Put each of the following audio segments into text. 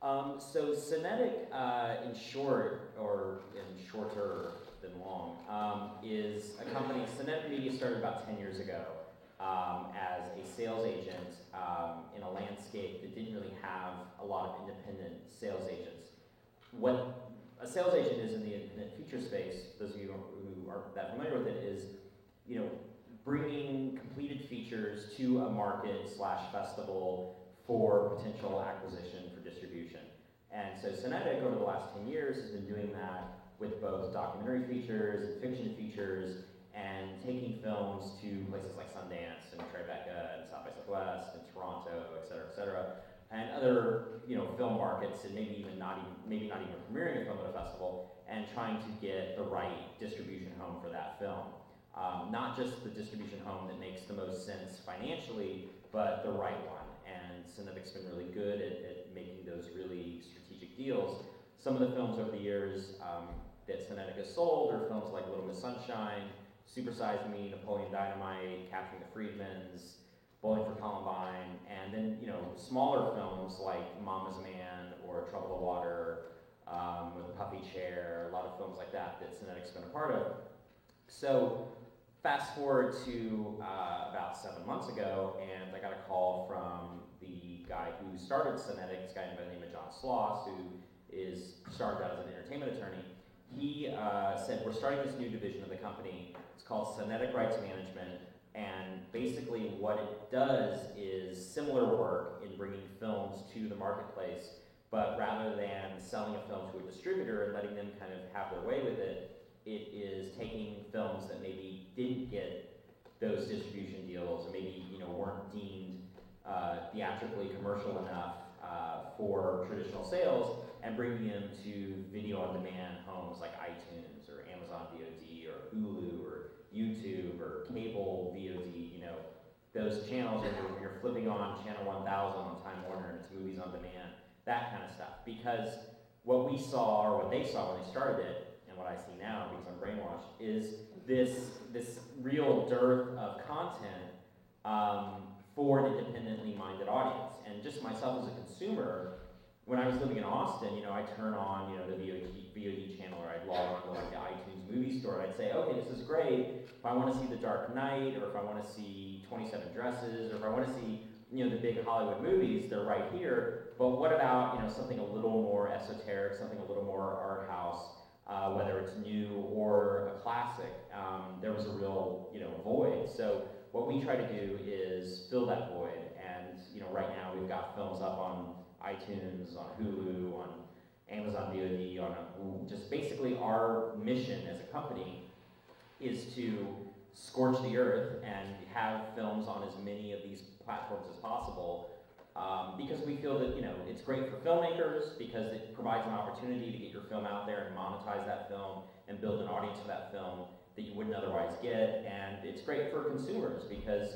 So Cinetic, in short, or in shorter than long, is a company. Cinetic Media started about 10 years ago as a sales agent in a landscape that didn't really have a lot of independent sales agents. What a sales agent is in the independent feature space, those of you who aren't that familiar with it, is bringing completed features to a market / festival for potential acquisition for distribution. And so Cinetic, over the last 10 years, has been doing that with both documentary features and fiction features, and taking films to places like Sundance and Tribeca and South by Southwest and Toronto, et cetera, and other film markets, and maybe not even premiering a film at a festival, and trying to get the right distribution home for that film. Not just the distribution home that makes the most sense financially, but the right one. And Cinetic's been really good at making those really strategic deals. Some of the films over the years that Cinetic has sold are films like Little Miss Sunshine, Super Size Me, Napoleon Dynamite, Capturing the Friedmans, Bowling for Columbine, and then smaller films like Mama's Man or Trouble the Water, with Puffy Chair, a lot of films like that that Cinetic's been a part of. So fast forward to about 7 months ago, and I got a call from the guy who started Cinetic, this guy by the name of John Sloss, who started out as an entertainment attorney. He said, we're starting this new division of the company. It's called Cinetic Rights Management, and basically what it does is similar work in bringing films to the marketplace, but rather than selling a film to a distributor and letting them kind of have their way with it, it is taking films that maybe didn't get those distribution deals, or maybe weren't deemed theatrically commercial enough for traditional sales, and bringing them to video on demand homes like iTunes or Amazon VOD or Hulu or YouTube or cable VOD. Those channels where you're flipping on channel 1000 on Time Warner and it's movies on demand, that kind of stuff. Because what we saw, or what they saw when they started it, and what I see now because I'm brainwashed, is this real dearth of content for an independently minded audience. And just myself as a consumer, when I was living in Austin, I'd turn on the VOD channel, or I'd log on to like the iTunes movie store, and I'd say, okay, this is great. If I want to see The Dark Knight, or if I want to see 27 Dresses, or if I want to see the big Hollywood movies, they're right here. But what about something a little more esoteric, something a little more art house? Whether it's new or a classic, there was a real void. So what we try to do is fill that void, and right now we've got films up on iTunes, on Hulu, on Amazon VOD, just basically our mission as a company is to scorch the earth and have films on as many of these platforms as possible. Because we feel that it's great for filmmakers, because it provides an opportunity to get your film out there and monetize that film and build an audience for that film that you wouldn't otherwise get. And it's great for consumers because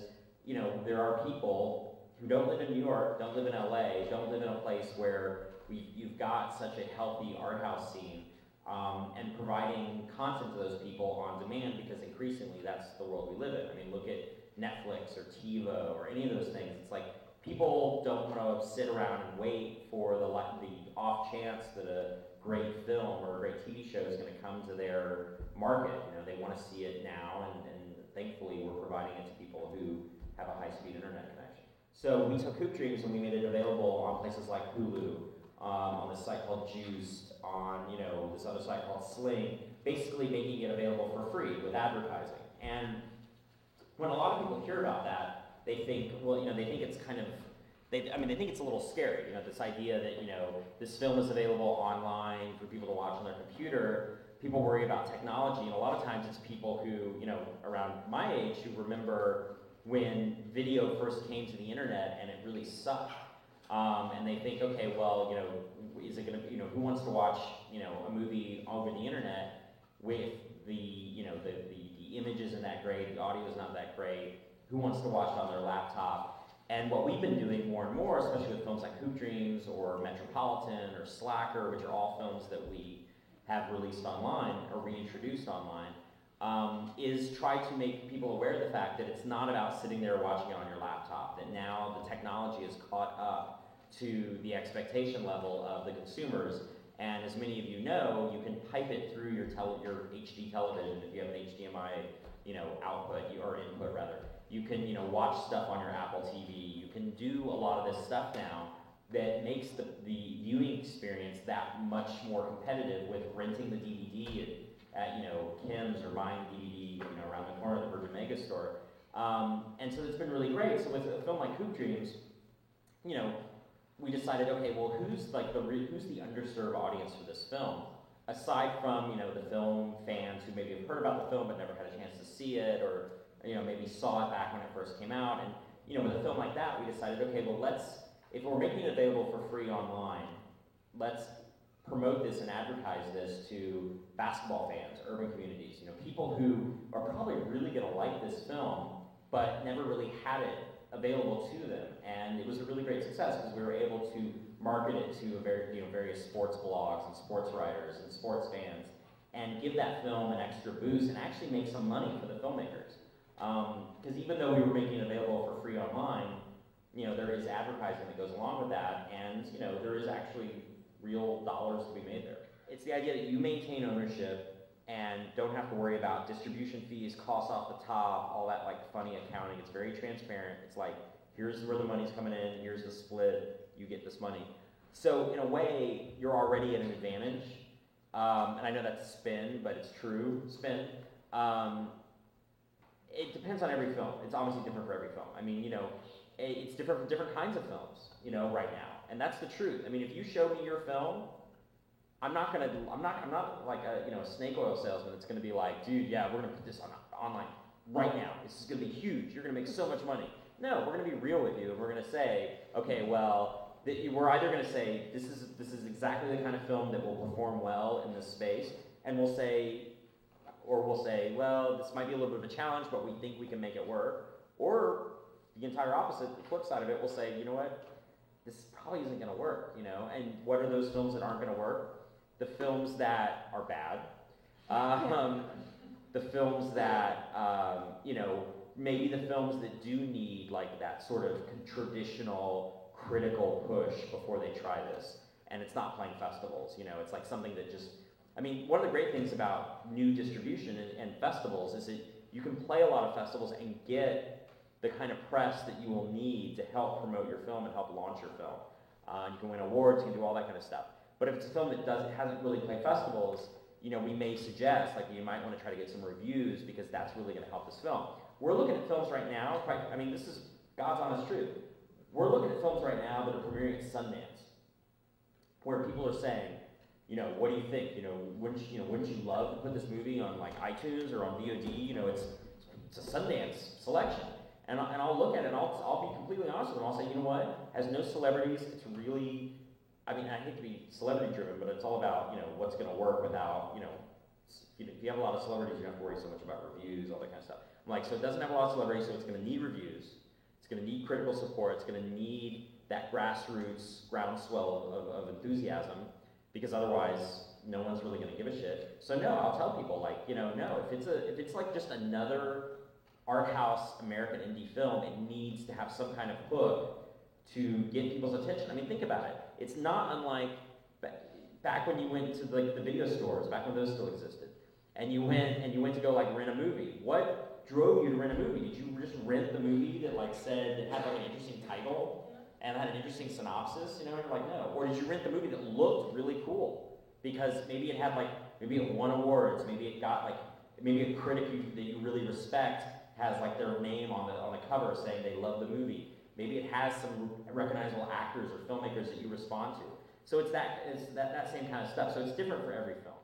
there are people who don't live in New York, don't live in LA, don't live in a place where you've got such a healthy art house scene, and providing content to those people on demand, because increasingly that's the world we live in. I mean, look at Netflix or TiVo or any of those things. It's like, people don't want to sit around and wait for the off chance that a great film or a great TV show is going to come to their market. They want to see it now, and thankfully we're providing it to people who have a high-speed internet connection. So we took Hoop Dreams and we made it available on places like Hulu, on this site called Juiced, on this other site called Sling, basically making it available for free with advertising. And when a lot of people hear about that, they think, they think it's kind of, they think it's a little scary, this idea that, this film is available online for people to watch on their computer. People worry about technology, and a lot of times it's people who, around my age, who remember when video first came to the internet and it really sucked. And they think, okay, well, is it gonna, who wants to watch, a movie over the internet with the image isn't that great, the audio is not that great, who wants to watch it on their laptop? And what we've been doing more and more, especially with films like Hoop Dreams or Metropolitan or Slacker, which are all films that we have released online or reintroduced online, is try to make people aware of the fact that it's not about sitting there watching it on your laptop, that now the technology has caught up to the expectation level of the consumers. And as many of you know, you can pipe it through your HD television if you have an HDMI, output or input rather. You can, watch stuff on your Apple TV. You can do a lot of this stuff now that makes the viewing experience that much more competitive with renting the DVD at Kim's or buying the DVD, around the corner at the Virgin Mega store. And so it's been really great. So with a film like Hoop Dreams, we decided, okay, well, who's the underserved audience for this film? Aside from, the film fans who maybe have heard about the film but never had a chance to see it, or, maybe saw it back when it first came out. And, with a film like that, we decided, okay, well, if we're making it available for free online, let's promote this and advertise this to basketball fans, urban communities, people who are probably really gonna like this film, but never really had it available to them. And it was a really great success because we were able to market it to various sports blogs and sports writers and sports fans, and give that film an extra boost and actually make some money for the filmmakers. Because even though we were making it available for free online, there is advertising that goes along with that, and there is actually real dollars to be made there. It's the idea that you maintain ownership and don't have to worry about distribution fees, costs off the top, all that funny accounting. It's very transparent. It's like, here's where the money's coming in, here's the split, you get this money. So in a way, you're already at an advantage. And I know that's spin, but it's true spin. It depends on every film. It's obviously different for every film. I mean, it's different for different kinds of films, right now. And that's the truth. I mean, if you show me your film, I'm not like a snake oil salesman that's gonna be like, dude, yeah, we're gonna put this online right now. This is gonna be huge. You're gonna make so much money. No, we're gonna be real with you, and we're gonna say, okay, well, we're either gonna say this is exactly the kind of film that will perform well in this space, and we'll say, well, this might be a little bit of a challenge, but we think we can make it work. Or the entire opposite, the flip side of it, we'll say, you know what, this probably isn't gonna work, And what are those films that aren't gonna work? The films that are bad, the films that, maybe the films that do need that sort of traditional critical push before they try this. And it's not playing festivals, it's like something that just, one of the great things about new distribution and festivals is that you can play a lot of festivals and get the kind of press that you will need to help promote your film and help launch your film. You can win awards, you can do all that kind of stuff. But if it's a film that hasn't really played festivals, we may suggest you might want to try to get some reviews because that's really going to help this film. We're looking at films right now. This is God's honest truth. We're looking at films right now that are premiering at Sundance, where people are saying, what do you think? Wouldn't you love to put this movie on iTunes or on VOD? It's a Sundance selection. And I'll look at it and I'll be completely honest with them. I'll say, you know what? Has no celebrities. It's really, I hate to be celebrity driven, but it's all about, what's going to work without, if you have a lot of celebrities, you don't have to worry so much about reviews, all that kind of stuff. So it doesn't have a lot of celebrities, so it's going to need reviews. It's going to need critical support. It's going to need that grassroots groundswell of enthusiasm, because otherwise no one's really going to give a shit. So no, I'll tell people no, if it's just another art house American indie film, it needs to have some kind of hook to get people's attention. Think about it. It's not unlike back when you went to the video stores, back when those still existed, and you went to go rent a movie. What drove you to rent a movie? Did you just rent the movie that had an interesting title and had an interesting synopsis? You're like, no. Or did you rent the movie that looked really cool because maybe it had maybe it won awards, maybe it got maybe a critic that you really respect has their name on the cover saying they love the movie. Maybe it has some recognizable actors or filmmakers that you respond to. So it's that same kind of stuff. So it's different for every film.